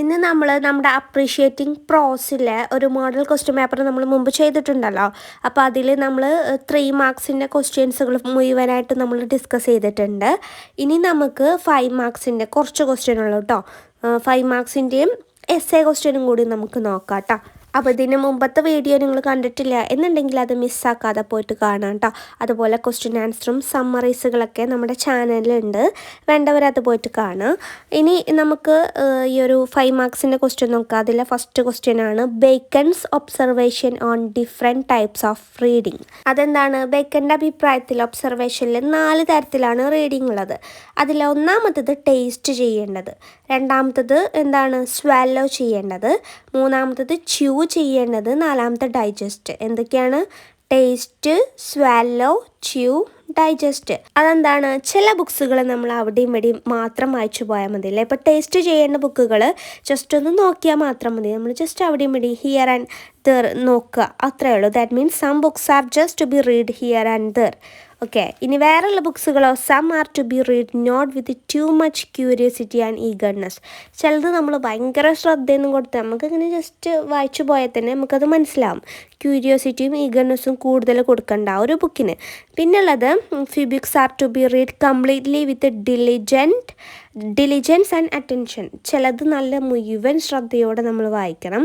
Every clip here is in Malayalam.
ഇന്ന് നമ്മൾ നമ്മുടെ അപ്രീഷിയേറ്റിംഗ് പ്രോസിലെ ഒരു മോഡൽ ക്വസ്റ്റ്യൻ പേപ്പർ നമ്മൾ മുമ്പ് ചെയ്തിട്ടുണ്ടല്ലോ. അപ്പോൾ അതിൽ നമ്മൾ 3 മാർക്സിൻ്റെ ക്വസ്റ്റ്യൻസുകൾ മുഴുവനായിട്ട് നമ്മൾ ഡിസ്കസ് ചെയ്തിട്ടുണ്ട്. ഇനി നമുക്ക് 5 മാർക്സിൻ്റെ കുറച്ച് ക്വസ്റ്റ്യൻ ഉള്ളൂ കേട്ടോ. 5 മാർക്സിൻ്റെയും എസ്സേ ക്വസ്റ്റ്യനും കൂടി നമുക്ക് നോക്കാം കേട്ടോ. അപ്പോൾ ഇതിന് മുമ്പത്തെ വീഡിയോ നിങ്ങൾ കണ്ടിട്ടില്ല എന്നുണ്ടെങ്കിൽ അത് മിസ്സാക്കാതെ പോയിട്ട് കാണാം കേട്ടോ. അതുപോലെ ക്വസ്റ്റ്യൻ ആൻസറും സമ്മറീസുകളൊക്കെ നമ്മുടെ ചാനലിലുണ്ട്, വേണ്ടവരത് പോയിട്ട് കാണാം. ഇനി നമുക്ക് ഈ ഒരു 5 മാർക്സിൻ്റെ ക്വസ്റ്റ്യൻ നോക്കാം. അതിലെ ഫസ്റ്റ് ക്വസ്റ്റ്യൻ ആണ് Bacon's observation on different types of reading. അതെന്താണ്? ബേക്കൻ്റെ അഭിപ്രായത്തിൽ ഒബ്സർവേഷനിൽ 4 തരത്തിലാണ് റീഡിങ് ഉള്ളത്. അതിൽ ഒന്നാമത്തത് ടേസ്റ്റ് ചെയ്യേണ്ടത്, രണ്ടാമത്തത് എന്താണ് സ്വാലോ ചെയ്യേണ്ടത്, മൂന്നാമത്തത് ച്യൂ ചെയ്യേണ്ടത്, നാലാമത്തെ ഡൈജസ്റ്റ്. എന്തൊക്കെയാണ്? Taste, swallow, chew, digest. അതെന്താണ്? ചില ബുക്സുകൾ നമ്മൾ അവിടെയും ഇവിടെയും മാത്രം വായിച്ചു പോയാൽ മതി അല്ലേ. ഇപ്പോൾ ടേസ്റ്റ് ചെയ്യേണ്ട ബുക്കുകൾ ജസ്റ്റ് ഒന്ന് നോക്കിയാൽ മാത്രം മതി. നമ്മൾ ജസ്റ്റ് അവിടെയും ഇവിടെയും ഹിയർ ആൻഡ് ദർ നോക്കുക, അത്രയേ ഉള്ളൂ. That means some books are just to be read here and there. Okay. ഇനി വേറെയുള്ള ബുക്സുകളോ some are to be read not with too much curiosity and eagerness. ചിലത് നമ്മൾ ഭയങ്കര ശ്രദ്ധയൊന്നും കൊടുത്ത് നമുക്കിങ്ങനെ ജസ്റ്റ് വായിച്ചു പോയാൽ തന്നെ നമുക്കത് മനസ്സിലാവും. ക്യൂരിയോസിറ്റിയും ഈഗർനെസ്സും കൂടുതൽ കൊടുക്കണ്ട ഒരു ബുക്കിന്. പിന്നുള്ളത് few books are to be read completely with diligence and attention. ചിലത് നല്ല മുഴുവൻ ശ്രദ്ധയോടെ നമ്മൾ വായിക്കണം.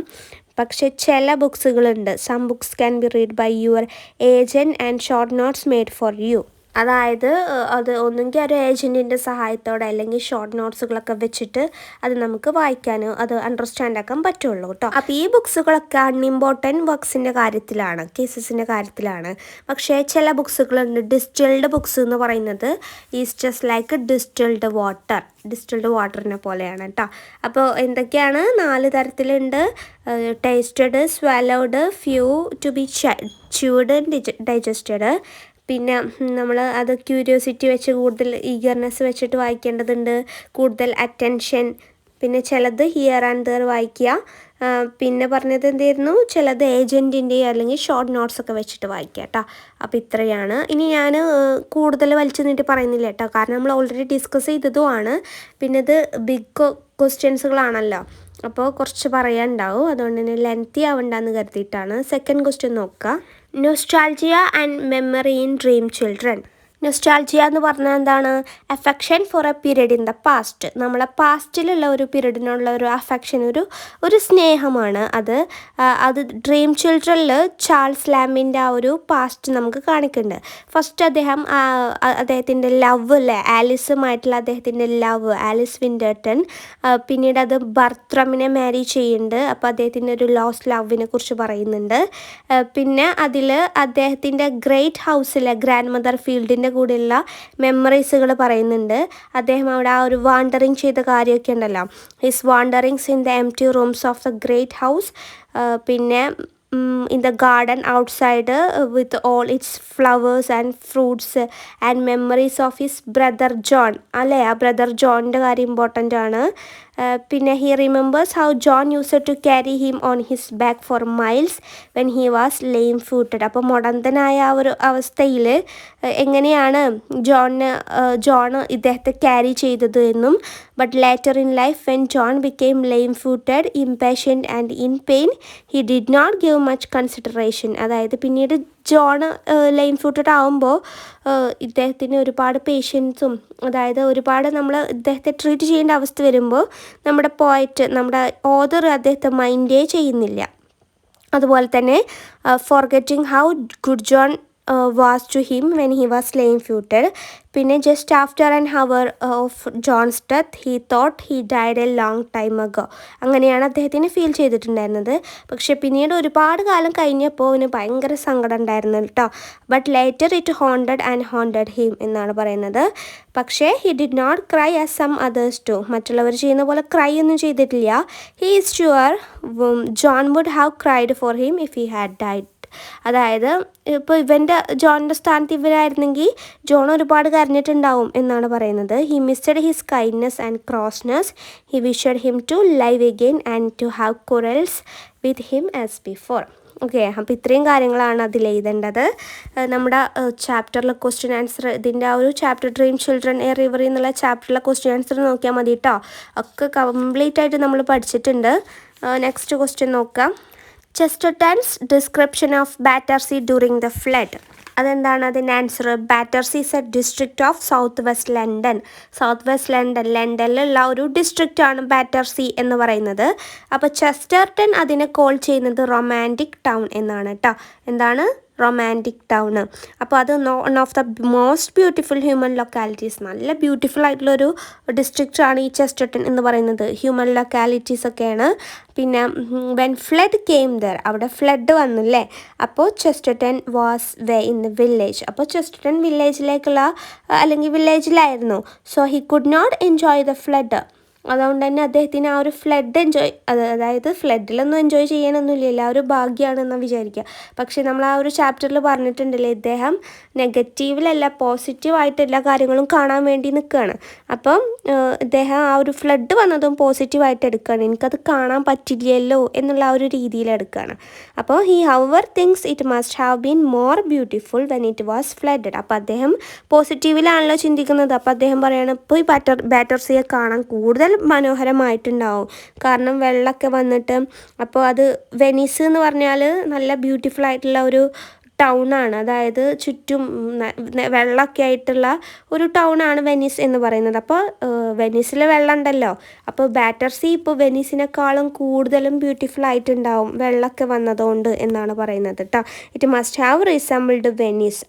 പക്ഷേ ചില ബുക്സുകളുണ്ട്, some books can be read by your agent and short notes made for you. അതായത് അത് ഒന്നെങ്കിൽ ഒരു ഏജൻറ്റിൻ്റെ സഹായത്തോടെ അല്ലെങ്കിൽ ഷോർട്ട് നോട്ട്സുകളൊക്കെ വെച്ചിട്ട് അത് നമുക്ക് വായിക്കാനോ അത് അണ്ടർസ്റ്റാൻഡ് ആക്കാൻ പറ്റുള്ളൂ കേട്ടോ. അപ്പോൾ ഈ ബുക്സുകളൊക്കെ അൺഇമ്പോർട്ടൻറ്റ് വർക്ക്സിൻ്റെ കാര്യത്തിലാണ്, കേസസിൻ്റെ കാര്യത്തിലാണ്. പക്ഷേ ചില ബുക്സുകളുണ്ട്, ഡിസ്റ്റിൽഡ് ബുക്സ് എന്ന് പറയുന്നത് ഈസ് ജസ്റ്റ് ലൈക്ക് ഡിസ്റ്റിൽഡ് വാട്ടറിനെ പോലെയാണ് കേട്ടോ. അപ്പോൾ എന്തൊക്കെയാണ്? 4 തരത്തിലുണ്ട്. Tasted, swallowed, few to be chewed, digested. പിന്നെ നമ്മൾ അത് ക്യൂരിയോസിറ്റി വെച്ച് കൂടുതൽ ഈഗർനെസ് വെച്ചിട്ട് വായിക്കേണ്ടതുണ്ട്, കൂടുതൽ അറ്റൻഷൻ. പിന്നെ ചിലത് ഹിയർ ആൻഡ് ദർ വായിക്കുക. പിന്നെ പറഞ്ഞത് എന്തായിരുന്നു? ചിലത് ഏജൻറ്റിൻ്റെയോ അല്ലെങ്കിൽ ഷോർട്ട് നോട്ട്സൊക്കെ വെച്ചിട്ട് വായിക്കുക കേട്ടോ. അപ്പോൾ ഇത്രയാണ്. ഇനി ഞാൻ കൂടുതൽ വലിച്ചു നീട്ടി പറയുന്നില്ല കേട്ടോ, കാരണം നമ്മൾ ഓൾറെഡി ഡിസ്കസ് ചെയ്തതുമാണ്. പിന്നെ ഇത് ബിഗ് ക്വസ്റ്റ്യൻസുകളാണല്ലോ, അപ്പോൾ കുറച്ച് പറയാനുണ്ടാവും, അതുകൊണ്ട് തന്നെ ലെങ്തി ആവണ്ടെന്ന് കരുതിയിട്ടാണ്. സെക്കൻഡ് ക്വസ്റ്റ്യൻ നോക്കുക. Nostalgia and memory in dream children. Nostalgia എന്ന് പറഞ്ഞാൽ എന്താണ്? Affection four A period in the past. നമ്മളെ പാസ്റ്റിലുള്ള ഒരു പീരീഡിനുള്ള ഒരു അഫെക്ഷൻ, ഒരു സ്നേഹമാണ് അത് ഡ്രീം ചിൽഡ്രനിൽ ചാൾസ് ലാമിൻ്റെ ആ ഒരു പാസ്റ്റ് നമുക്ക് കാണിക്കുന്നുണ്ട്. ഫസ്റ്റ് അദ്ദേഹത്തിൻ്റെ ലവ് അല്ലേ, ആലിസുമായിട്ടുള്ള അദ്ദേഹത്തിൻ്റെ ലവ്, ആലിസ് വിൻഡർട്ടൺ. പിന്നീട് അത് ബർത്റമിനെ മാരി ചെയ്യുന്നുണ്ട്. അപ്പോൾ അദ്ദേഹത്തിൻ്റെ ഒരു ലോസ്റ്റ് ലവിനെ കുറിച്ച് പറയുന്നുണ്ട്. പിന്നെ അതിൽ അദ്ദേഹത്തിൻ്റെ ഗ്രേറ്റ് ഹൗസിലെ ഗ്രാൻഡ് മദർ ഫീൽഡിൻ്റെ കൂടെയുള്ള മെമ്മറീസുകൾ പറയുന്നുണ്ട്. അദ്ദേഹം അവിടെ ആ ഒരു വാണ്ടറിങ് ചെയ്ത കാര്യമൊക്കെ ഉണ്ടല്ലോ, his wanderings in the empty rooms of the great house. പിന്നെ in the garden outside with all its flowers and fruits and memories of his brother John. അല്ലേ, ആ ബ്രദർ ജോണിൻ്റെ കാര്യം ഇമ്പോർട്ടൻ്റ് ആണ്. പിന്നെ he remembers how John used to carry him on his back for miles when he was lame footed. അപ്പോൾ മുടന്തനായ ആ ഒരു അവസ്ഥയിൽ എങ്ങനെയാണ് ജോൺ ഇദ്ദേഹത്തെ ക്യാരി ചെയ്തത് എന്നും, but later in life when John became lame footed, impatient and in pain, he did not give much consideration. അതായത് പിന്നീട് ജോൺ ലൈം ഫൂട്ടഡ് ആവുമ്പോൾ ഇദ്ദേഹത്തിന് ഒരുപാട് പേഷ്യൻസും, അതായത് ഒരുപാട് നമ്മൾ ഇദ്ദേഹത്തെ ട്രീറ്റ് ചെയ്യേണ്ട അവസ്ഥ വരുമ്പോൾ നമ്മുടെ നമ്മുടെ ഓതർ അദ്ദേഹത്തെ മൈൻഡേ ചെയ്യുന്നില്ല. അതുപോലെ തന്നെ forgetting how good John was to him when he was lame footed. പിന്നെ just after an hour of John's death he thought he died a long time ago. അങ്ങനെയാണ് അദ്ദേഹത്തിന് ഫീൽ ചെയ്തിട്ടുണ്ടായിരുന്നത്. പക്ഷെ പിന്നീട് ഒരുപാട് കാലം കഴിഞ്ഞപ്പോൾ അവന് ഭയങ്കര സങ്കടം ഉണ്ടായിരുന്നു കേട്ടോ. But later it haunted him എന്നാണ് പറയുന്നത്. പക്ഷേ he did not cry as some others do. മറ്റുള്ളവർ ചെയ്യുന്ന പോലെ ക്രൈ ഒന്നും ചെയ്തിട്ടില്ല. He is sure John would have cried for him if he had died. അതായത് ഇപ്പോൾ ജോണിൻ്റെ സ്ഥാനത്ത് ഇവരായിരുന്നെങ്കിൽ ജോൺ ഒരുപാട് കരഞ്ഞിട്ടുണ്ടാവും എന്നാണ് പറയുന്നത്. He missed his kindness and crossness. He wished him to live again and to have quarrels with him as before. Okay, അപ്പോൾ ഇത്രയും കാര്യങ്ങളാണ് അതിൽ എഴുതേണ്ടത്. നമ്മുടെ ചാപ്റ്ററിലെ ക്വസ്റ്റ്യൻ ആൻസർ, ഇതിൻ്റെ ആ ഒരു ചാപ്റ്റർ ഡ്രീം ചിൽഡ്രൻ എ റിവറി എന്നുള്ള ചാപ്റ്ററിലെ ക്വസ്റ്റ്യൻ ആൻസർ നോക്കിയാൽ മതി കേട്ടോ. ഒക്കെ കംപ്ലീറ്റ് ആയിട്ട് നമ്മൾ പഠിച്ചിട്ടുണ്ട്. നെക്സ്റ്റ് ക്വസ്റ്റ്യൻ നോക്കാം. Chesterton's description of Battersea during the flood. അതെന്താണ് അതിൻ്റെ answer? Battersea is a district of south west London. South west ലണ്ടനിലുള്ള ഒരു ഡിസ്ട്രിക്റ്റാണ് ബാറ്റർസി എന്ന് പറയുന്നത്. അപ്പോൾ ചെസ്റ്റർട്ടൺ അതിനെ കോൾ ചെയ്യുന്നത് റൊമാൻറ്റിക് ടൗൺ എന്നാണ് കേട്ടോ. എന്താണ്? Romantic town. അപ്പോൾ അത് one of the most beautiful human localities, നല്ല ബ്യൂട്ടിഫുൾ ആയിട്ടുള്ളൊരു ഡിസ്ട്രിക്റ്റാണ് ഈ ചെസ്റ്റർട്ടൺ എന്ന് പറയുന്നത്. ഹ്യൂമൻ ലൊക്കാലിറ്റീസ് ഒക്കെയാണ്. പിന്നെ വെൻ ഫ്ലഡ് കെയിം ദർ, അവിടെ ഫ്ലഡ് വന്നില്ലേ, അപ്പോൾ Chesterton was way in the village. അപ്പോൾ ചെസ്റ്റർട്ടൺ അല്ലെങ്കിൽ വില്ലേജിലായിരുന്നു. So he could not enjoy the flood. അതുകൊണ്ട് തന്നെ അദ്ദേഹത്തിന് ആ ഒരു ഫ്ലഡ് അതായത് ഫ്ലഡിലൊന്നും എൻജോയ് ചെയ്യാനൊന്നുമില്ല, ആ ഒരു ഭാഗ്യമാണെന്ന് വിചാരിക്കുക. പക്ഷേ നമ്മൾ ആ ഒരു ചാപ്റ്ററിൽ പറഞ്ഞിട്ടുണ്ടല്ലേ, ഇദ്ദേഹം നെഗറ്റീവിലല്ല പോസിറ്റീവായിട്ട് എല്ലാ കാര്യങ്ങളും കാണാൻ വേണ്ടി നിൽക്കുകയാണ്. അപ്പം ഇദ്ദേഹം ആ ഒരു ഫ്ലഡ് വന്നതും പോസിറ്റീവായിട്ട് എടുക്കുകയാണ്. എനിക്കത് കാണാൻ പറ്റില്ലല്ലോ എന്നുള്ള ആ ഒരു രീതിയിൽ എടുക്കുകയാണ്. അപ്പോൾ he however thinks it must have been more beautiful when it was flooded. അപ്പോൾ അദ്ദേഹം പോസിറ്റീവിലാണല്ലോ ചിന്തിക്കുന്നത്. അപ്പോൾ അദ്ദേഹം പറയുകയാണ്, ഇപ്പോൾ ഈ ബാറ്റർസിയെ കാണാൻ കൂടുതൽ മനോഹരമായിട്ടുണ്ടാവും, കാരണം വെള്ളമൊക്കെ വന്നിട്ട്. അപ്പോൾ അത് വെനീസ് എന്ന് പറഞ്ഞാൽ നല്ല ബ്യൂട്ടിഫുൾ ആയിട്ടുള്ള ഒരു ടൗണാണ്, അതായത് ചുറ്റും വെള്ളമൊക്കെ ആയിട്ടുള്ള ഒരു ടൗണാണ് വെനീസ് എന്ന് പറയുന്നത്. അപ്പോൾ വെനീസിൽ വെള്ളം ഉണ്ടല്ലോ, അപ്പോൾ ബാറ്റർസി ഇപ്പോൾ വെനീസിനേക്കാളും കൂടുതലും ബ്യൂട്ടിഫുൾ ആയിട്ടുണ്ടാവും വെള്ളമൊക്കെ വന്നതുകൊണ്ട് എന്നാണ് പറയുന്നത് കേട്ടോ. It must have resembled Venice.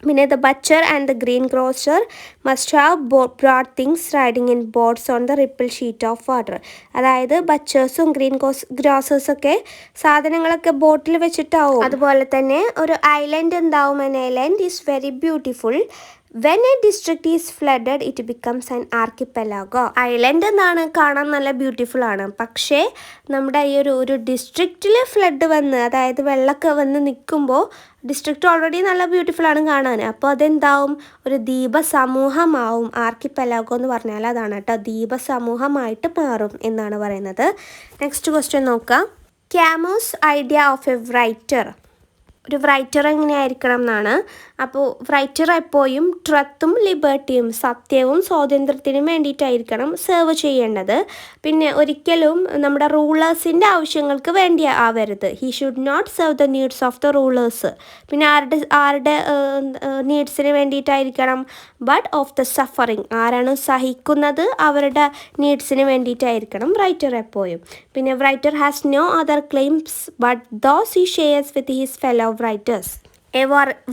പിന്നെ the butcher and the green grocer must have brought things riding in boats on the ripple sheet of water. അതായത് ബച്ചേഴ്സും ഗ്രീൻ ഗ്രോസേഴ്സൊക്കെ സാധനങ്ങളൊക്കെ ബോട്ടിൽ വെച്ചിട്ടാവും. അതുപോലെ തന്നെ ഒരു ഐലൻഡ് ഉണ്ടാവും. An island is very beautiful. When a district is flooded it becomes an archipelago. Island എന്നാണ്, കാണാൻ നല്ല ബ്യൂട്ടിഫുൾ ആണ്. പക്ഷേ നമ്മുടെ ഈ ഒരു ഡിസ്ട്രിക്റ്റിൽ ഫ്ലഡ് വന്ന്, അതായത് വെള്ളമൊക്കെ വന്ന് നിൽക്കുമ്പോൾ ഡിസ്ട്രിക്റ്റ് ഓൾറെഡി നല്ല ബ്യൂട്ടിഫുൾ ആണ് കാണാൻ. അപ്പോൾ അതെന്താവും? ഒരു ദ്വീപസമൂഹമാവും. ആർക്കിപ്പെലാഗോ എന്ന് പറഞ്ഞാൽ അതാണ് കേട്ടോ, ദ്വീപസമൂഹമായിട്ട് മാറും എന്നാണ് പറയുന്നത്. നെക്സ്റ്റ് ക്വസ്റ്റ്യൻ നോക്കാം. ക്യാമൂസ് ഐഡിയ ഓഫ് എ റൈറ്റർ. ഒരു റൈറ്റർ എങ്ങനെയായിരിക്കണം എന്നാണ്. അപ്പോൾ റൈറ്റർ എപ്പോഴും ട്രത്തും ലിബർട്ടിയും, സത്യവും സ്വാതന്ത്ര്യത്തിനും വേണ്ടിയിട്ടായിരിക്കണം സെർവ് ചെയ്യേണ്ടത്. പിന്നെ ഒരിക്കലും നമ്മുടെ റൂളേഴ്സിൻ്റെ ആവശ്യങ്ങൾക്ക് വേണ്ടി ആവരുത്. He should not serve the needs of the rulers. പിന്നെ ആരുടെ നീഡ്സിന് വേണ്ടിയിട്ടായിരിക്കണം? ബട്ട് ഓഫ് ദ സഫറിങ്, ആരാണ് സഹിക്കുന്നത് അവരുടെ നീഡ്സിന് വേണ്ടിയിട്ടായിരിക്കണം റൈറ്റർ എപ്പോഴും. പിന്നെ writer has no other claims but those he shares with his fellow writers. A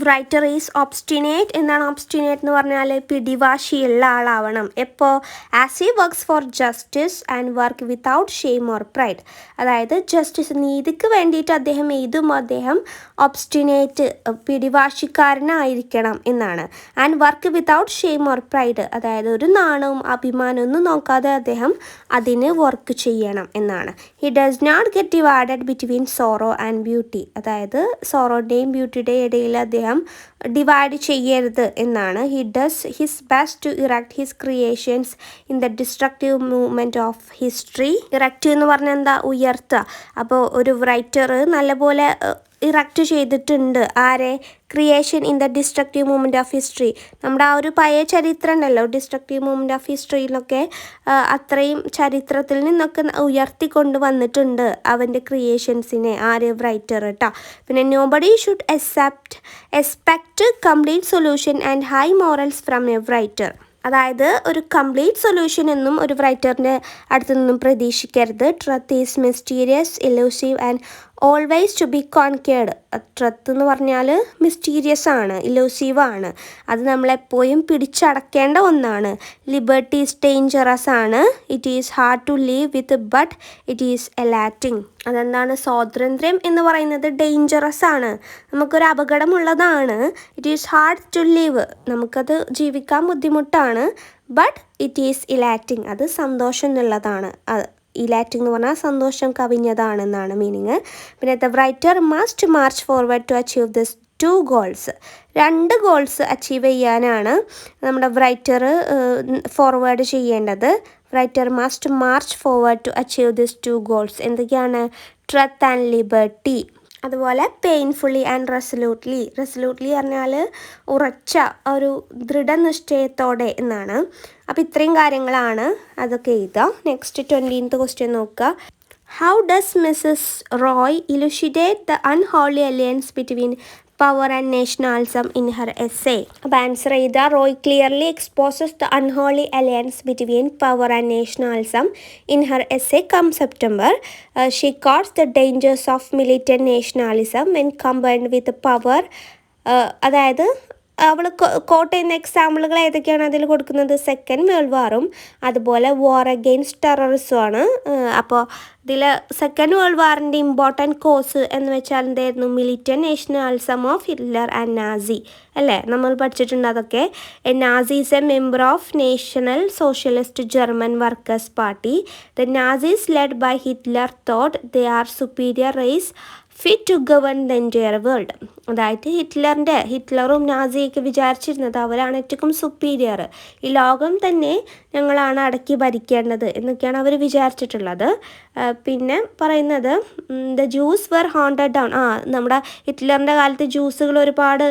writer is obstinate. എന്താണ് ഒബ്സ്റ്റിനേറ്റ് എന്ന് പറഞ്ഞാൽ? പിടിവാശിയുള്ള ആളാവണം. എപ്പോൾ? As he works for justice and work without shame or pride. അതായത് ജസ്റ്റിസ്, നീതിക്ക് വേണ്ടിയിട്ട് അദ്ദേഹം എഴുതുമ്പോൾ അദ്ദേഹം ഒബ്സ്റ്റിനേറ്റ്, പിടിവാശിക്കാരനായിരിക്കണം എന്നാണ്. And work without shame or pride, അതായത് ഒരു നാണവും അഭിമാനമൊന്നും നോക്കാതെ അദ്ദേഹം അതിന് വർക്ക് ചെയ്യണം എന്നാണ്. He does not get divided between sorrow and beauty. അതായത് സോറോയുടെയും ബ്യൂട്ടിയുടെയും ഇടയിൽ അദ്ദേഹം ഡിവൈഡ് ചെയ്യരുത് എന്നാണ്. He does his best to erect his creations in the destructive movement of history. Erect എന്ന് പറഞ്ഞാൽ എന്താ? ഉയർത്തുക. അപ്പോൾ ഒരു റൈറ്റർ നല്ലപോലെ ഇറക്റ്റ് ചെയ്തിട്ടുണ്ട് ആരെ? Creation in the destructive movement of history. നമ്മുടെ ആ ഒരു പഴയ ചരിത്രം ഉണ്ടല്ലോ, ഡിസ്ട്രക്റ്റീവ് മൂവ്മെൻറ്റ് ഓഫ് ഹിസ്റ്ററിയിലൊക്കെ അത്രയും ചരിത്രത്തിൽ നിന്നൊക്കെ ഉയർത്തിക്കൊണ്ട് വന്നിട്ടുണ്ട് അവൻ്റെ ക്രിയേഷൻസിനെ, ആര്? റൈറ്റർ കേട്ടോ. പിന്നെ nobody should expect complete solution and high morals from a writer. അതായത് ഒരു കംപ്ലീറ്റ് സൊല്യൂഷൻ എന്നും ഒരു റൈറ്ററിൻ്റെ അടുത്തു നിന്നും പ്രതീക്ഷിക്കരുത്. Truth is mysterious, elusive and always to be conquered. Truth എന്ന് പറഞ്ഞാൽ മിസ്റ്റീരിയസ് ആണ്, ഇലൂസീവ് ആണ്, അത് നമ്മളെപ്പോഴും പിടിച്ചടക്കേണ്ട ഒന്നാണ്. ലിബർട്ടി ഈസ് ഡേഞ്ചറസ് ആണ്. It is hard to live with but it is elating. അതെന്താണ്? സ്വാതന്ത്ര്യം എന്ന് പറയുന്നത് ഡേഞ്ചറസ് ആണ്, നമുക്കൊരു അപകടമുള്ളതാണ്. It is hard to live, നമുക്കത് ജീവിക്കാൻ ബുദ്ധിമുട്ടാണ്. ബട്ട് ഇറ്റ് ഈസ് ഇലാറ്റിംഗ്, അത് സന്തോഷം എന്നുള്ളതാണ്. ഇലാറ്റിംഗ് എന്ന് പറഞ്ഞാൽ സന്തോഷം കവിഞ്ഞതാണെന്നാണ് മീനിങ്. പിന്നെ the writer must march forward to achieve this 2 goals. 2 goals achieve ചെയ്യാനാണ് നമ്മുടെ റൈറ്റർ ഫോർവേഡ് ചെയ്യേണ്ടത്. Writer must march forward to achieve this 2 goals. എന്തൊക്കെയാണ്? Truth and liberty. അതുപോലെ പെയിൻഫുള്ളി ആൻഡ് റെസൊല്യൂട്ട്ലി പറഞ്ഞാൽ ഉറച്ച ഒരു ദൃഢനിശ്ചയത്തോടെ എന്നാണ്. അപ്പോൾ ഇത്രയും കാര്യങ്ങളാണ്, അതൊക്കെ എഴുതുക. നെക്സ്റ്റ് 20th ക്വസ്റ്റ്യൻ നോക്കുക. How does Mrs. Roy elucidate the unholy alliance between power and nationalism in her essay? അപ്പോൾ ആൻസർ ചെയ്താൽ Roy clearly exposes the unholy alliance between power and nationalism in her essay Come September. She quotes the dangers of militant nationalism when combined with power. അതായത് അവൾ കോട്ട് ചെയ്യുന്ന എക്സാമ്പിളുകൾ ഏതൊക്കെയാണ് അതിൽ കൊടുക്കുന്നത്? സെക്കൻഡ് വേൾഡ് വാറും അതുപോലെ വാർ അഗെയിൻസ്റ്റ് ടെററിസമാണ്. അപ്പോൾ ഇതിൽ സെക്കൻഡ് വേൾഡ് വാറിൻ്റെ ഇമ്പോർട്ടൻറ്റ് കോസ് എന്ന് വെച്ചാൽ എന്തായിരുന്നു? Militant nationalism of Hitler and Nazi അല്ലേ, നമ്മൾ പഠിച്ചിട്ടുണ്ട് അതൊക്കെ. Nazi is a member of National Socialist German Workers Party. The Nazis led by Hitler thought they are superior race fit to govern the entire world. അതായത് ഹിറ്റ്ലറും നാസിയൊക്കെ വിചാരിച്ചിരുന്നത് അവരാണ് ഏറ്റവും സുപ്പീരിയർ, ഈ ലോകം തന്നെ ഞങ്ങളാണ് അടക്കി ഭരിക്കേണ്ടത് എന്നൊക്കെയാണ് അവർ വിചാരിച്ചിട്ടുള്ളത്. പിന്നെ പറയുന്നത് the Jews were hounded down. നമ്മുടെ ഹിറ്റ്ലറിൻ്റെ കാലത്ത് ജ്യൂസുകൾ ഒരുപാട്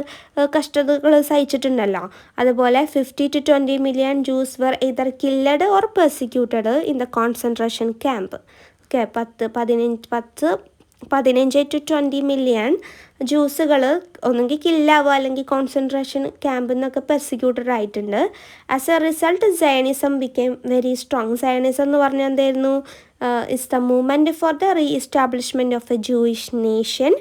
കഷ്ടതകൾ സഹിച്ചിട്ടുണ്ടല്ലോ. അതുപോലെ 50 to 20 million Jews were either killed or persecuted in the concentration camp. Okay, 15 to 20 million ജ്യൂസുകൾ ഒന്നെങ്കിൽ കില്ലാവുക അല്ലെങ്കിൽ കോൺസെൻട്രേഷൻ ക്യാമ്പിൽ നിന്നൊക്കെ പെർസിക്യൂട്ടഡ് ആയിട്ടുണ്ട്. As a result Zionism became very strong. Zionism എന്ന് പറഞ്ഞാൽ എന്തായിരുന്നു? Is the movement for the re establishment of a Jewish nation.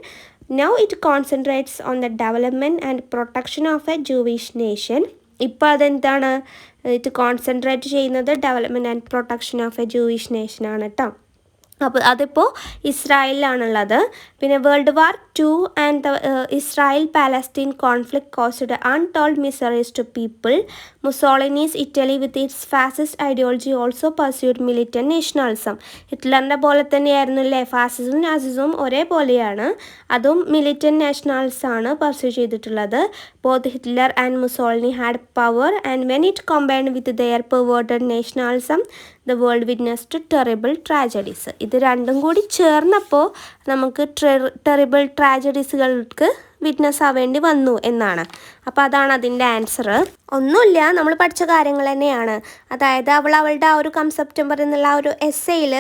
Now it concentrates on the development and protection of a Jewish nation. ഇപ്പോൾ അതെന്താണ്? ഇത് കോൺസെൻട്രേറ്റ് ചെയ്യുന്നത് development and protection of a Jewish നേഷനാണ് കേട്ടോ. അപ്പോൾ അതിപ്പോൾ ഇസ്രായേലിലാണുള്ളത്. പിന്നെ world war 2 and the Israel Palestine conflict caused untold miseries to people. Mussolini's Italy with its fascist ideology also pursued militant nationalism. ഹിറ്റ്ലറിൻ്റെ പോലെ തന്നെയായിരുന്നു അല്ലേ, ഫാസിസവും നാസിസവും ഒരേപോലെയാണ്. അതും മിലിറ്റന്റ് നാഷണലിസമാണ് പർസ്യൂ ചെയ്തിട്ടുള്ളത്. Both Hitler and Mussolini had power and when it combined with their perverted nationalism the world witnessed terrible tragedies. ഇത് രണ്ടും കൂടി ചേർന്നപ്പോൾ നമുക്ക് ടെറിബിൾ ട്രാജഡീസുകൾക്ക് വിറ്റ്നസ് ആവേണ്ടി വന്നു എന്നാണ്. അപ്പോൾ അതാണ് അതിൻ്റെ ആൻസർ. ഒന്നുമില്ല, നമ്മൾ പഠിച്ച കാര്യങ്ങൾ തന്നെയാണ്. അതായത് അവളുടെ ആ ഒരു കം സെപ്റ്റംബർ എന്നുള്ള ആ ഒരു എസ്സേയിൽ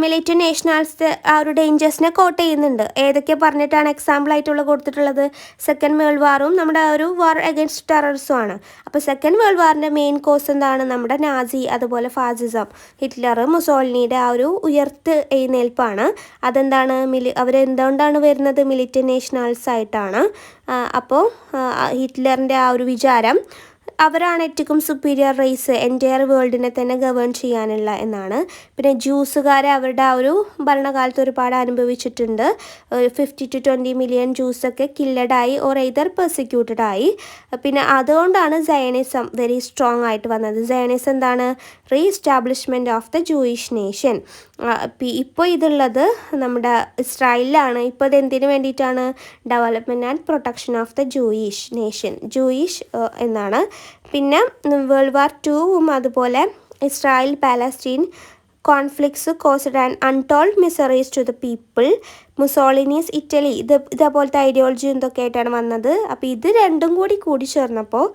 മിലിറ്റന്റ് നാഷണൽസ് ആ ഒരു ഡേഞ്ചേഴ്സിനെ കോട്ട് ചെയ്യുന്നുണ്ട്. ഏതൊക്കെ പറഞ്ഞിട്ടാണ് എക്സാമ്പിളായിട്ടുള്ള കൊടുത്തിട്ടുള്ളത്? സെക്കൻഡ് വേൾഡ് വാറും നമ്മുടെ ഒരു വാർ അഗെയിൻസ്റ്റ് ടെററിസവും ആണ്. അപ്പോൾ സെക്കൻഡ് വേൾഡ് വാറിൻ്റെ മെയിൻ കോസ് എന്താണ്? നമ്മുടെ നാസി അതുപോലെ ഫാസിസം, ഹിറ്റ്ലർ, മുസോളിനിയുടെ ആ ഒരു ഉയർത്ത് എഴുന്നേൽപ്പാണ്. അതെന്താണ്? അവരെന്തുകൊണ്ടാണ് വരുന്നത്? മിലിറ്റന്റ് നാഷണൽസ് ആയിട്ടാണ്. അപ്പോൾ ഹിറ്റ്ലറിൻ്റെ ആ ഒരു വിചാരം അവരാണ് ഏറ്റവും സുപ്പീരിയർ റേസ്, എൻറ്റയർ വേൾഡിനെ തന്നെ ഗവേൺ ചെയ്യാനുള്ള എന്നാണ്. പിന്നെ ജ്യൂസുകാരെ അവരുടെ ആ ഒരു ഭരണകാലത്ത് ഒരുപാട് അനുഭവിച്ചിട്ടുണ്ട്. 50 to 20 million ജ്യൂസൊക്കെ കില്ലഡായി ഓർ എയ്തർ പെർസിക്യൂട്ടഡ് ആയി. പിന്നെ അതുകൊണ്ടാണ് സയനിസം വെരി സ്ട്രോങ് ആയിട്ട് വന്നത്. സയനിസം എന്താണ്? Re establishment of the Jewish nation. ഇപ്പോൾ ഇതുള്ളത് നമ്മുടെ ഇസ്രായേലിലാണ്. ഇപ്പോൾ ഇത് എന്തിനു വേണ്ടിയിട്ടാണ്? Development and protection of the Jewish nation, Jewish എന്നാണ്. പിന്നെ വേൾഡ് വാർ 2 അതുപോലെ Israel Palestine conflicts caused and untold miseries to the people. Mussolini's Italy ഇതേപോലത്തെ ഐഡിയോളജി എന്തൊക്കെ ആയിട്ടാണ് വന്നത്. അപ്പോൾ ഇത് രണ്ടും കൂടി ചേർന്നപ്പോൾ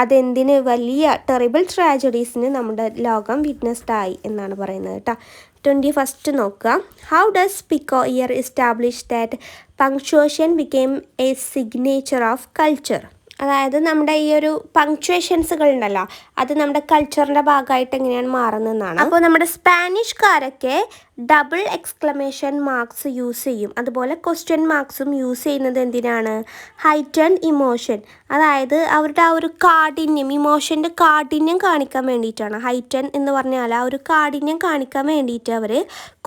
അതെന്തിന്? വലിയ ടെറിബിൾ ട്രാജഡീസിന് നമ്മുടെ ലോകം വിറ്റ്നസ്ഡ് ആയി എന്നാണ് പറയുന്നത് കേട്ടോ. 21st നോക്കുക. How does pico year establish that punctuation became A signature of culture? അതായത് നമ്മുടെ ഈ ഒരു പങ്ക്ച്വേഷൻസുകൾ ഉണ്ടല്ലോ, അത് നമ്മുടെ കൾച്ചറിൻ്റെ ഭാഗമായിട്ട് എങ്ങനെയാണ് മാറുന്നതെന്നാണ്. അപ്പോൾ നമ്മുടെ സ്പാനിഷ്കാരൊക്കെ ഡബിൾ എക്സ്ക്ലമേഷൻ മാർക്സ് യൂസ് ചെയ്യും. അതുപോലെ ക്വസ്റ്റ്യൻ മാർക്സും യൂസ് ചെയ്യുന്നത് എന്തിനാണ്? ഹൈറ്റൻഡ് ഇമോഷൻ, അതായത് അവരുടെ ആ ഒരു കാഠിന്യം, ഇമോഷൻ്റെ കാഠിന്യം കാണിക്കാൻ വേണ്ടിയിട്ടാണ്. ഹൈറ്റൻ എന്ന് പറഞ്ഞാൽ ആ ഒരു കാഠിന്യം കാണിക്കാൻ വേണ്ടിയിട്ട് അവർ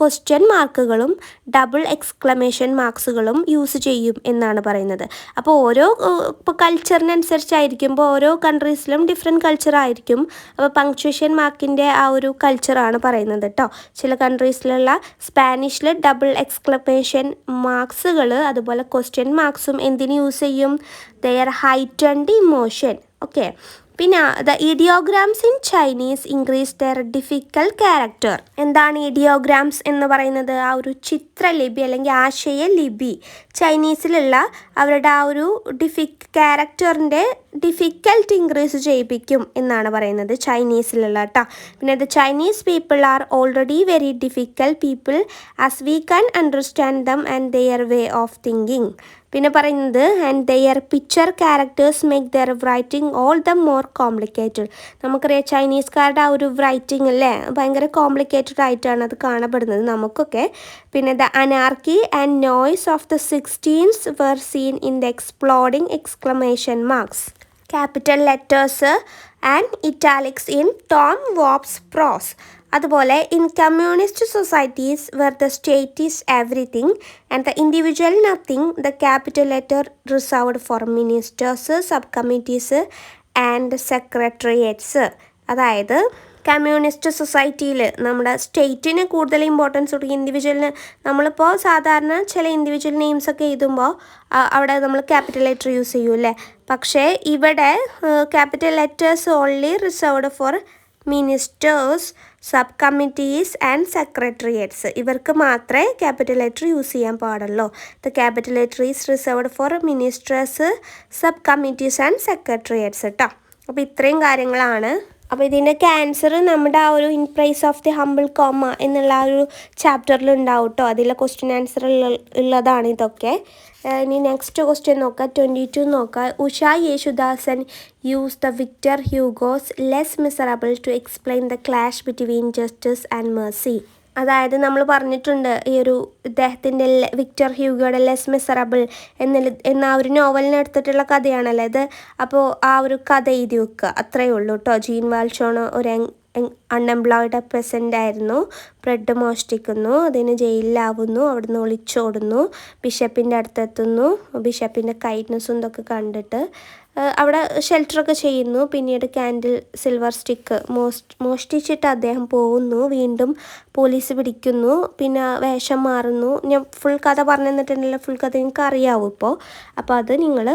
ക്വസ്റ്റ്യൻ മാർക്കുകളും ഡബിൾ എക്സ്ക്ലമേഷൻ മാർക്സുകളും യൂസ് ചെയ്യും എന്നാണ് പറയുന്നത്. അപ്പോൾ ഓരോ ഇപ്പോൾ കൾച്ചറിനനുസരിച്ചായിരിക്കുമ്പോൾ ഓരോ കൺട്രീസിലും ഡിഫറെൻറ്റ് കൾച്ചർ ആയിരിക്കും. അപ്പോൾ പങ്ക്ച്വേഷൻ മാർക്കിൻ്റെ ആ ഒരു കൾച്ചറാണ് പറയുന്നത് കേട്ടോ. ചില കൺട്രീസിലുള്ള സ്പാനിഷിൽ ഡബിൾ എക്സ്ക്ലമേഷൻ മാർക്സുകൾ അതുപോലെ ക്വസ്റ്റ്യൻ മാർക്സും എന്തിന് യൂസ് ചെയ്യും? Their heightened emotion. ഓക്കെ, പിന്നെ the ideograms in Chinese increase their difficult character. എന്താണ് ഇഡിയോഗ്രാംസ് എന്ന് പറയുന്നത്? ആ ഒരു ചിത്രലിപി അല്ലെങ്കിൽ ആശയ ലിപി ചൈനീസിലുള്ള അവരുടെ ആ ഒരു ക്യാരക്ടറിൻ്റെ ഡിഫിക്കൽട്ട് ഇൻക്രീസ് ചെയ്യിപ്പിക്കും എന്നാണ് പറയുന്നത് ചൈനീസിലുള്ള കേട്ടോ. പിന്നെ the Chinese people are already very difficult people as we can understand them and their way of thinking. പിന്നെ പറയുന്നത് and their picture characters make their writing all the more complicated. നമുക്കറിയാം ചൈനീസുകാരുടെ ആ ഒരു റൈറ്റിംഗ് അല്ലേ ഭയങ്കര കോംപ്ലിക്കേറ്റഡ് ആയിട്ടാണ് അത് കാണപ്പെടുന്നത് നമുക്കൊക്കെ. പിന്നെ the anarchy and noise of the 16s were seen in the exploding exclamation marks, capital letters and italics in Tom Wobb's prose. അതുപോലെ in communist societies where the state is everything and the individual nothing, the capital letter reserved for ministers, subcommittees and secretariats. അതായത് കമ്മ്യൂണിസ്റ്റ് സൊസൈറ്റിയിൽ നമ്മുടെ സ്റ്റേറ്റിന് കൂടുതൽ ഇമ്പോർട്ടൻസ് കൊടുക്കും. ഇൻഡിവിജ്വലിന് നമ്മളിപ്പോൾ സാധാരണ ചില ഇൻഡിവിജ്വൽ നെയിംസ് ഒക്കെ എഴുതുമ്പോൾ അവിടെ നമ്മൾ ക്യാപിറ്റൽ ലെറ്റർ യൂസ് ചെയ്യും അല്ലേ. പക്ഷേ ഇവിടെ capital letters only reserved for ministers, subcommittees and secretariats. ഇവർക്ക് മാത്രമേ ക്യാപിറ്റൽ ലെറ്റർ യൂസ് ചെയ്യാൻ പാടുള്ളൂ. The capital letter is reserved for ministers, subcommittees and secretariats കേട്ടോ. അപ്പോൾ ഇത്രയും കാര്യങ്ങളാണ്. അപ്പോൾ ഇതിൻ്റെ ക്യാൻസർ നമ്മുടെ ആ ഒരു in praise of the humble comma എന്നുള്ള ആ ഒരു ചാപ്റ്ററിൽ ഉണ്ടാവും കേട്ടോ. അതിലെ ക്വസ്റ്റ്യൻ ആൻസർ ഉള്ളതാണ് ഇതൊക്കെ. ഇനി നെക്സ്റ്റ് ക്വസ്റ്റ്യൻ നോക്കാം. 22 നോക്കാം. Usha Yesudasan use the Victor Hugo's Les Miserable to explain the clash between justice and mercy. അതായത് നമ്മൾ പറഞ്ഞിട്ടുണ്ട് ഈ ഒരു ഇദ്ദേഹത്തിൻ്റെ വിക്ടർ ഹ്യൂഗോയുടെ ലെസ് മിസറബിൾ എന്ന ആ ഒരു നോവലിനെ എടുത്തിട്ടുള്ള കഥയാണല്ലോ ഇത്. അപ്പോൾ ആ ഒരു കഥ എഴുതി വെക്കുക, അത്രയേ ഉള്ളൂ കേട്ടോ. ജീൻ വാൽഷോൺ ഒരു അൺഎംപ്ലോയിഡ് പെസൻ്റ് ആയിരുന്നു. ബ്രെഡ് മോഷ്ടിക്കുന്നു, അതിന് ജയിലിലാവുന്നു, അവിടുന്ന് ഒളിച്ചോടുന്നു, ബിഷപ്പിൻ്റെ അടുത്തെത്തുന്നു. ബിഷപ്പിൻ്റെ കൈൻഡ്നെസ്സും ഇതൊക്കെ കണ്ടിട്ട് അവിടെ ഷെൽട്ടറൊക്കെ ചെയ്യുന്നു. പിന്നീട് ക്യാൻഡിൽ സിൽവർ സ്റ്റിക്ക് മോഷ്ടിച്ചിട്ട് അദ്ദേഹം പോകുന്നു. വീണ്ടും പോലീസ് പിടിക്കുന്നു. പിന്നെ വേഷം മാറുന്നു. ഞാൻ ഫുൾ കഥ പറഞ്ഞു തന്നിട്ടുണ്ടല്ലോ, ഫുൾ കഥ നിങ്ങൾക്ക് അറിയാവും ഇപ്പോൾ. അപ്പോൾ അത് നിങ്ങൾ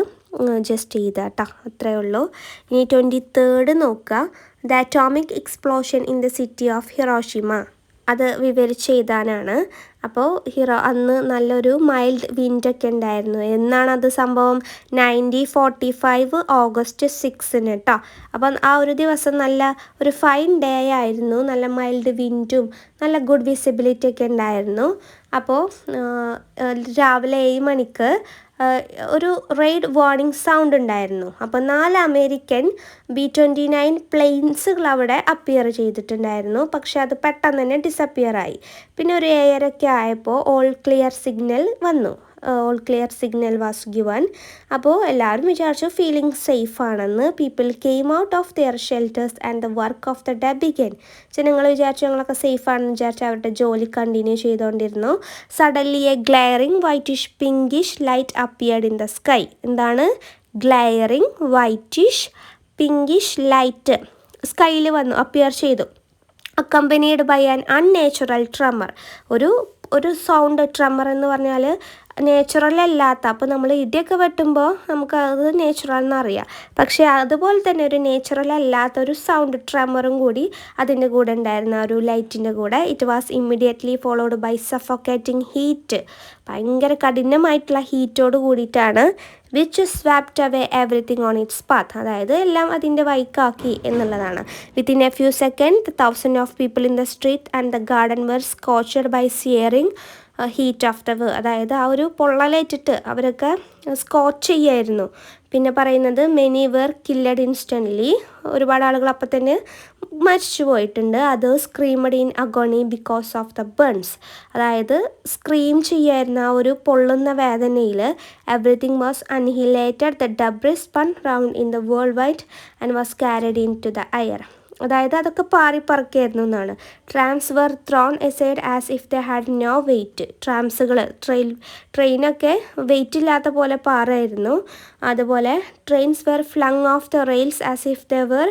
ജസ്റ്റ് ചെയ്താട്ടോ, അത്രയേ ഉള്ളൂ. ഇനി 23 നോക്കുക. The atomic explosion in the city of Hiroshima. അത് വിവരിച്ച് എഴുതാനാണ്. അപ്പോൾ അന്ന് നല്ലൊരു മൈൽഡ് വിൻഡൊക്കെ ഉണ്ടായിരുന്നു. എന്നാണ് അത് സംഭവം? 1945 ഓഗസ്റ്റ് 6 കേട്ടോ. അപ്പം ആ ഒരു ദിവസം നല്ല ഒരു ഫൈൻ ഡേ ആയിരുന്നു. നല്ല മൈൽഡ് വിൻഡും നല്ല ഗുഡ് വിസിബിലിറ്റി ഒക്കെ ഉണ്ടായിരുന്നു. അപ്പോൾ രാവിലെ 7 മണിക്ക് ഒരു റെയ്ഡ് വാർണിംഗ് സൗണ്ട് ഉണ്ടായിരുന്നു. അപ്പോൾ 4 അമേരിക്കൻ B-29 പ്ലെയിൻസുകൾ അവിടെ അപ്പിയർ ചെയ്തിട്ടുണ്ടായിരുന്നു. പക്ഷെ അത് പെട്ടെന്ന് തന്നെ ഡിസപ്പിയർ ആയി. പിന്നെ ഒരു 7:30 ആയപ്പോൾ ഓൾ ക്ലിയർ സിഗ്നൽ വന്നു. All clear signal was given. അപ്പോൾ എല്ലാവരും വിചാരിച്ചു ഫീലിംഗ് സേഫ് ആണെന്ന്. People came out of their shelters and the work of the day began. ജനങ്ങൾ വിചാരിച്ചു ഞങ്ങളൊക്കെ സേഫ് ആണെന്ന് വിചാരിച്ച് അവരുടെ ജോലി കണ്ടിന്യൂ ചെയ്തുകൊണ്ടിരുന്നു. Suddenly a glaring whitish pinkish light appeared in the sky. എന്താണ് ഗ്ലെയറിംഗ് വൈറ്റിഷ് പിങ്കിഷ് ലൈറ്റ് സ്കൈയിൽ വന്നു, അപ്പിയർ ചെയ്തു. Accompanied by an unnatural tremor. ഒരു സൗണ്ട് ട്രമ്മർ എന്ന് പറഞ്ഞാൽ നേച്ചുറൽ അല്ലാത്ത, അപ്പോൾ നമ്മൾ ഇടിയൊക്കെ വെട്ടുമ്പോൾ നമുക്കത് നേച്ചുറൽ എന്നറിയാം. പക്ഷേ അതുപോലെ തന്നെ ഒരു നേച്ചുറൽ അല്ലാത്ത ഒരു സൗണ്ട് ട്രമ്മറും കൂടി അതിൻ്റെ കൂടെ ഉണ്ടായിരുന്നു, ആ ഒരു ലൈറ്റിൻ്റെ കൂടെ. It was immediately followed by suffocating heat. ഭയങ്കര കഠിനമായിട്ടുള്ള ഹീറ്റോട് കൂടിയിട്ടാണ്. Which swept away everything on its path. അതായത് എല്ലാം അതിൻ്റെ വൈക്കാക്കി എന്നുള്ളതാണ്. Within a few second 1000 of people in the street and the garden were scorched by searing heat of the way. അതായത് ആ ഒരു പൊള്ളലേറ്റിട്ട് അവരൊക്കെ സ്കോച്ച് ചെയ്യായിരുന്നു. പിന്നെ പറയുന്നത് മെനി വെർ കില്ലഡ് ഇൻസ്റ്റൻ്റ്ലി. ഒരുപാട് ആളുകൾ അപ്പം തന്നെ മരിച്ചു പോയിട്ടുണ്ട്. അത് screamed in agony because of the burns. അതായത് സ്ക്രീം ചെയ്യായിരുന്ന ആ ഒരു പൊള്ളുന്ന വേദനയിൽ. Everything was annihilated. The debris spun round in the world wide and was carried into the air. അതായത് അതൊക്കെ പാറിപ്പറക്കായിരുന്നു എന്നാണ്. Trams were thrown aside as if the had no weight. ട്രാംസുകൾ ട്രെയിനൊക്കെ വെയിറ്റ് ഇല്ലാത്ത പോലെ പാറായിരുന്നു. അതുപോലെ trains were flung off the rails as if the were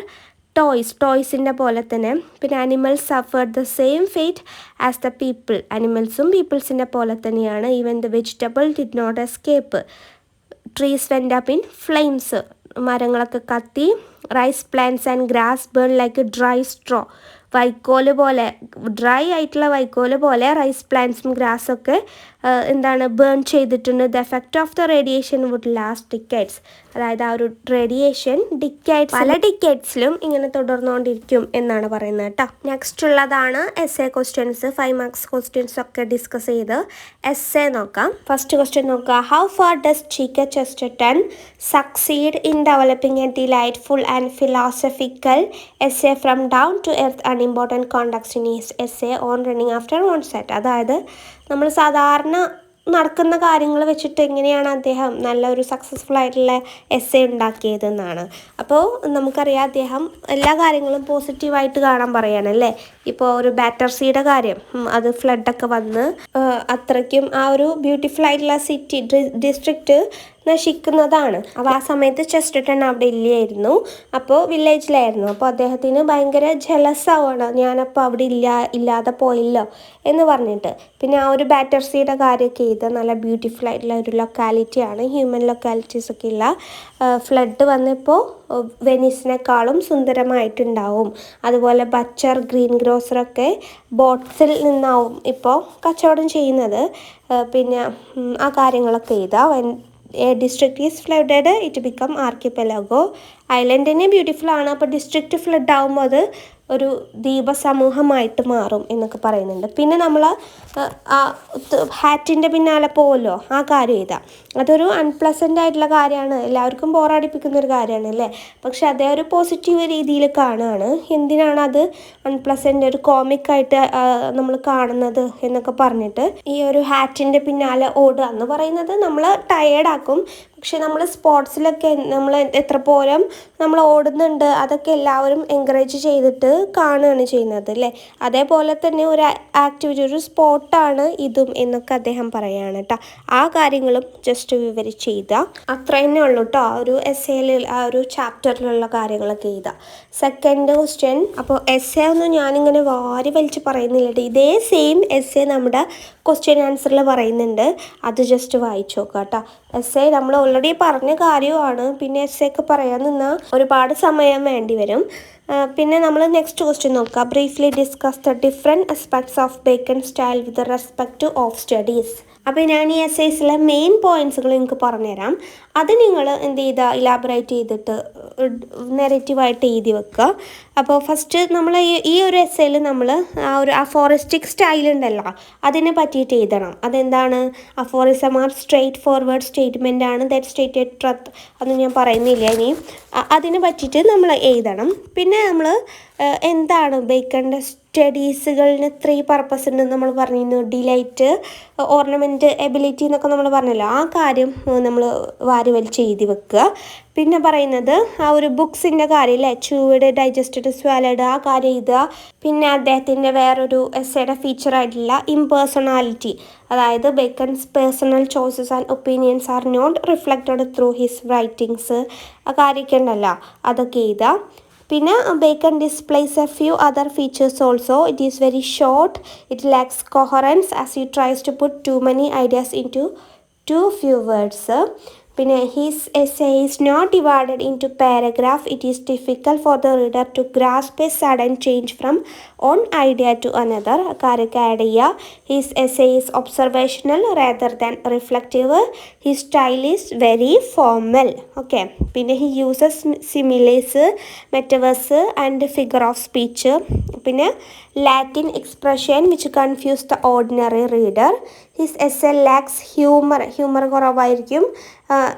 ടോയ്സിൻ്റെ പോലെ തന്നെ. പിന്നെ animals suffered the same fate as the people. അനിമൽസും പീപ്പിൾസിൻ്റെ പോലെ തന്നെയാണ്. Even the vegetable did not escape. Trees went up in flames. മരങ്ങളൊക്കെ കത്തി. Rice plants and grass burn like dry straw. വൈക്കോല് പോലെ, ഡ്രൈ ആയിട്ടുള്ള വൈക്കോല് പോലെ റൈസ് പ്ലാന്റ്സും ഗ്രാസൊക്കെ എന്താണ് ബേൺ ചെയ്തിട്ടുണ്ട്. The effect of the radiation would last decades. അതായത് ആ ഒരു റേഡിയേഷൻ പല ഡിക്കേഡ്സിലും ഇങ്ങനെ തുടർന്നുകൊണ്ടിരിക്കും എന്നാണ് പറയുന്നത് കേട്ടോ. നെക്സ്റ്റ് ഉള്ളതാണ് S A questions. 5 marks questions ഒക്കെ ഡിസ്കസ് ചെയ്ത് എസ് എ നോക്കാം. ഫസ്റ്റ് ക്വസ്റ്റ്യൻ നോക്കുക. How far does G.K. Chesterton succeed in developing a delightful and philosophical essay from down to earth unimportant context in his essay on running after oneself? അതായത് നമ്മൾ സാധാരണ നടക്കുന്ന കാര്യങ്ങൾ വെച്ചിട്ട് എങ്ങനെയാണ് അദ്ദേഹം നല്ലൊരു സക്സസ്ഫുൾ ആയിട്ടുള്ള എസ്സേ ഉണ്ടാക്കിയതെന്നാണ്. അപ്പോൾ നമുക്കറിയാം അദ്ദേഹം എല്ലാ കാര്യങ്ങളും പോസിറ്റീവായിട്ട് കാണാൻ പറയാനല്ലേ. ഇപ്പോൾ ഒരു ബാറ്റർസിയുടെ കാര്യം, അത് ഫ്ലഡൊക്കെ വന്ന് അത്രയ്ക്കും ആ ഒരു ബ്യൂട്ടിഫുൾ ആയിട്ടുള്ള സിറ്റി ഡിസ്ട്രിക്റ്റ് നശിക്കുന്നതാണ്. അപ്പോൾ ആ സമയത്ത് ചെസ്റ്റർട്ടൺ അവിടെ ഇല്ലായിരുന്നു, അപ്പോൾ വില്ലേജിലായിരുന്നു. അപ്പോൾ അദ്ദേഹത്തിന് ഭയങ്കര ജലസാവാണ്, ഞാനപ്പോൾ അവിടെ ഇല്ലാതെ പോയില്ലോ എന്ന് പറഞ്ഞിട്ട്. പിന്നെ ആ ഒരു ബാറ്റർസിയുടെ കാര്യമൊക്കെ ചെയ്ത് നല്ല ബ്യൂട്ടിഫുൾ ആയിട്ടുള്ള ഒരു ലൊക്കാലിറ്റിയാണ്, ഹ്യൂമൻ ലൊക്കാലിറ്റീസൊക്കെ ഉള്ള. ഫ്ലഡ് വന്നപ്പോൾ വെനീസിനേക്കാളും സുന്ദരമായിട്ടുണ്ടാവും. അതുപോലെ ബച്ചർ, ഗ്രീൻ ഗ്രോസറൊക്കെ ബോട്ട്സിൽ നിന്നാവും ഇപ്പോൾ കച്ചവടം ചെയ്യുന്നത്. പിന്നെ ആ കാര്യങ്ങളൊക്കെ ചെയ്താൽ a district is flooded, it become archipelago. ഐലൻഡിനെ ബ്യൂട്ടിഫുൾ ആണ്, അപ്പോൾ ഡിസ്ട്രിക്റ്റ് ഫ്ലഡ് ആകുമ്പോൾ അത് ഒരു ദ്വീപസമൂഹമായിട്ട് മാറും എന്നൊക്കെ പറയുന്നുണ്ട്. പിന്നെ നമ്മൾ ഹാറ്റിൻ്റെ പിന്നാലെ പോകുമല്ലോ, ആ കാര്യം ചെയ്താൽ അതൊരു അൺപ്ലസൻ്റ് ആയിട്ടുള്ള കാര്യമാണ്, എല്ലാവർക്കും ബോറടിപ്പിക്കുന്ന ഒരു കാര്യമാണ് അല്ലേ. പക്ഷെ അതേ ഒരു പോസിറ്റീവ് രീതിയിൽ കാണുകയാണ്. എന്തിനാണ് അത് അൺപ്ലസൻ്റ്, ഒരു കോമിക്കായിട്ട് നമ്മൾ കാണുന്നത് എന്നൊക്കെ പറഞ്ഞിട്ട് ഈ ഒരു ഹാറ്റിൻ്റെ പിന്നാലെ ഓടുക എന്ന് പറയുന്നത് നമ്മൾ ടയേർഡാക്കും. പക്ഷെ നമ്മൾ സ്പോർട്സിലൊക്കെ നമ്മൾ എത്ര പോലും നമ്മൾ ഓടുന്നുണ്ട്, അതൊക്കെ എല്ലാവരും എൻകറേജ് ചെയ്തിട്ട് കാണുകയാണ് ചെയ്യുന്നത് അല്ലേ. അതേപോലെ തന്നെ ഒരു ആക്ടിവിറ്റി, ഒരു സ്പോർട്ടാണ് ഇതും എന്നൊക്കെ അദ്ദേഹം പറയുകയാണ് കേട്ടോ. ആ കാര്യങ്ങളും ജസ്റ്റ് വിവരിച്ച് ചെയ്താൽ അത്ര തന്നെ ഉള്ളൂ കേട്ടോ. ആ ഒരു എസ്സേയിൽ, ആ ഒരു ചാപ്റ്ററിലുള്ള കാര്യങ്ങളൊക്കെ ചെയ്താൽ. Second question. അപ്പോൾ എസ്സേ ഒന്നും ഞാനിങ്ങനെ വാരി വലിച്ച് പറയുന്നില്ല, ഇതേ സെയിം എസ്സേ നമ്മുടെ ക്വസ്റ്റ്യൻ ആൻസറിൽ പറയുന്നുണ്ട്, അത് ജസ്റ്റ് വായിച്ചു നോക്കാം കേട്ടോ. എസ്സേ നമ്മൾ ഓൾറെഡി പറഞ്ഞ കാര്യമാണ്, പിന്നെ എസ്സേ ഒക്കെ പറയാൻ നിന്നാൽ ഒരുപാട് സമയം വേണ്ടി വരും. പിന്നെ നമ്മൾ നെക്സ്റ്റ് ക്വസ്റ്റ്യൻ നോക്കുക. Briefly discuss the different aspects of bacon style with respect two of studies. അപ്പോൾ ഞാൻ ഈ എസ്സേസിലെ മെയിൻ പോയിൻറ്റ്സുകൾ നിങ്ങൾക്ക് പറഞ്ഞുതരാം. അത് നിങ്ങൾ എന്ത് ചെയ്താൽ ഇലാബറേറ്റ് ചെയ്തിട്ട് നെഗറ്റീവായിട്ട് എഴുതി വെക്കുക. അപ്പോൾ ഫസ്റ്റ് നമ്മൾ ഈ ഒരു എസ്സേയിൽ നമ്മൾ ആ ഒരു അഫോറിസ്റ്റിക് സ്റ്റൈൽ ഉണ്ടല്ലോ, അതിനെ പറ്റിയിട്ട് എഴുതണം. അതെന്താണ്? Aphorism R straight forward statement ആണ്, ദാറ്റ് സ്റ്റേറ്റഡ് ട്രത്ത്. അതൊന്നും ഞാൻ പറയുന്നില്ല ഇനി. അതിനെ പറ്റിയിട്ട് നമ്മൾ എഴുതണം. പിന്നെ നമ്മൾ എന്താണ് ബേക്കണിൻ്റെ സ്റ്റഡീസുകളിന് 3 പർപ്പസ് ഉണ്ടെന്ന് നമ്മൾ പറഞ്ഞിരുന്നു. ഡിലൈറ്റ്, ഓർണമെൻറ്റ്, എബിലിറ്റി എന്നൊക്കെ നമ്മൾ പറഞ്ഞല്ലോ. ആ കാര്യം നമ്മൾ വാരി വലിച്ച് എഴുതി വെക്കുക. പിന്നെ പറയുന്നത് ആ ഒരു ബുക്സിൻ്റെ കാര്യമല്ലേ, ചൂവഡ്, ഡൈജസ്റ്റഡ്, സ്വാലഡ്, ആ കാര്യം എഴുതുക. പിന്നെ അദ്ദേഹത്തിൻ്റെ വേറൊരു എസ്സേയുടെ ഫീച്ചറായിട്ടുള്ള ഇംപേഴ്സണാലിറ്റി, അതായത് Bacon's personal choices and opinions are not reflected through his writings, ആ കാര്യമൊക്കെ ഉണ്ടല്ലോ, അതൊക്കെ എഴുതുക. പിന്നെ Bacon displays a few other features also. It is very short, it lacks coherence as he tries to put too many ideas into few words. പിന്നെ his essay is not divided into paragraph. It is difficult for the reader to grasp a sudden change from one idea to another. കാര്യമൊക്കെ ആഡ് ചെയ്യുക. His essay is observational rather than reflective. His style is very formal. Okay. പിന്നെ he uses similes, metaphors and figure of speech. പിന്നെ Latin expression which confuse the ordinary reader. His essay lacks humor. Humor കുറവായിരിക്കും.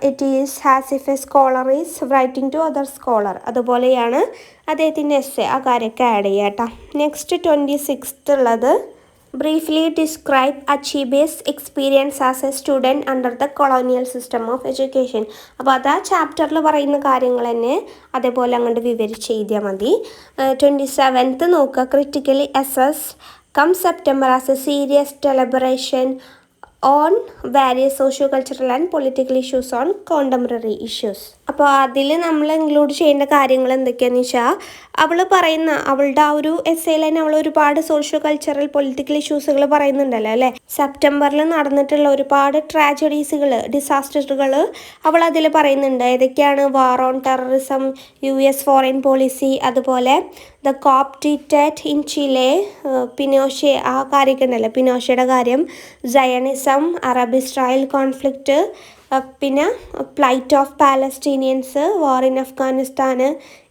It is as if a scholar is writing to other scholar. അതുപോലെയാണ് അദ്ദേഹത്തിൻ്റെ എസ്സേ. ആ കാര്യമൊക്കെ ആഡ് ചെയ്യാം കേട്ടോ. നെക്സ്റ്റ് 26th ഉള്ളത്. Briefly describe Achebe's experience as a student under the colonial system of education. അപ്പോൾ അത് ആ ചാപ്റ്ററിൽ പറയുന്ന കാര്യങ്ങൾ തന്നെ അതേപോലെ അങ്ങോട്ട് വിവരിച്ച് എഴുതിയാൽ മതി. 27th നോക്കുക. Critically assess come September as a serious deliberation on various socio-cultural and political issues on contemporary issues. അപ്പോൾ അതിൽ നമ്മൾ ഇൻക്ലൂഡ് ചെയ്യേണ്ട കാര്യങ്ങൾ എന്തൊക്കെയാണെന്ന് വെച്ചാൽ അവൾ പറയുന്ന അവളുടെ ആ ഒരു എസ്സേയിൽ തന്നെ അവൾ ഒരുപാട് സോഷ്യോ കൾച്ചറൽ പൊളിറ്റിക്കൽ ഇഷ്യൂസുകൾ പറയുന്നുണ്ടല്ലോ അല്ലേ. സെപ്റ്റംബറിൽ നടന്നിട്ടുള്ള ഒരുപാട് ട്രാജഡീസുകൾ ഡിസാസ്റ്ററുകൾ അവൾ അതിൽ പറയുന്നുണ്ട്. ഏതൊക്കെയാണ്? War on terrorism, US foreign policy, അതുപോലെ ദ കോപ്പ് ഡിക്റ്റേറ്റ് ഇൻ ചിലെ, പിനോഷെ ആ കാര്യമൊക്കെ ഉണ്ടല്ലോ, പിനോഷയുടെ കാര്യം, സയണിസം, അറബ് ഇസ്രായേൽ കോൺഫ്ലിക്റ്റ്, പിന്നെ plight of Palestinians, war in Afghanistan,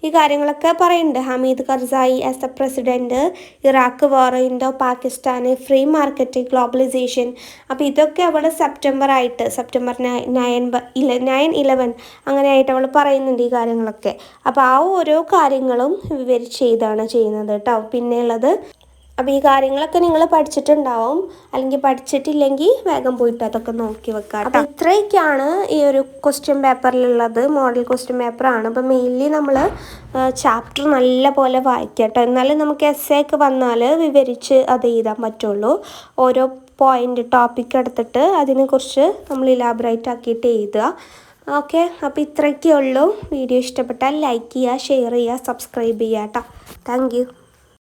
ഈ കാര്യങ്ങളൊക്കെ പറയുന്നുണ്ട്. Hamid Karzai as a president, Iraq war, Indo Pakistan, free market, globalization. അപ്പോൾ ഇതൊക്കെ അവൾ സെപ്റ്റംബർ 9/11 അങ്ങനെയായിട്ട് അവൾ പറയുന്നുണ്ട് ഈ കാര്യങ്ങളൊക്കെ. അപ്പോൾ ആ ഓരോ കാര്യങ്ങളും വിവരിച്ച് എഴുതാണ് ചെയ്യുന്നത് കേട്ടോ. പിന്നെയുള്ളത്, അപ്പോൾ ഈ കാര്യങ്ങളൊക്കെ നിങ്ങൾ പഠിച്ചിട്ടുണ്ടാവും, അല്ലെങ്കിൽ പഠിച്ചിട്ടില്ലെങ്കിൽ വേഗം പോയിട്ട് അതൊക്കെ നോക്കി വെക്കാം. അപ്പോൾ ഇത്രയൊക്കെയാണ് ഈ ഒരു ക്വസ്റ്റ്യൻ പേപ്പറിലുള്ളത്. മോഡൽ ക്വസ്റ്റ്യൻ പേപ്പറാണ്. അപ്പോൾ മെയിൻലി നമ്മൾ ചാപ്റ്റർ നല്ല പോലെ വായിക്കാം കേട്ടോ. എന്നാലും നമുക്ക് എസ്സേ ഒക്കെ വന്നാൽ വിവരിച്ച് അത് എഴുതാൻ പറ്റുള്ളൂ. ഓരോ പോയിൻ്റ് ടോപ്പിക് എടുത്തിട്ട് അതിനെക്കുറിച്ച് നമ്മൾ ഇലാബറേറ്റ് ആക്കിയിട്ട് എഴുതുക. ഓക്കെ, അപ്പോൾ ഇത്രയൊക്കെ ഉള്ളൂ. വീഡിയോ ഇഷ്ടപ്പെട്ടാൽ ലൈക്ക് ചെയ്യുക, ഷെയർ ചെയ്യുക, സബ്സ്ക്രൈബ് ചെയ്യുക കേട്ടോ. Thank you.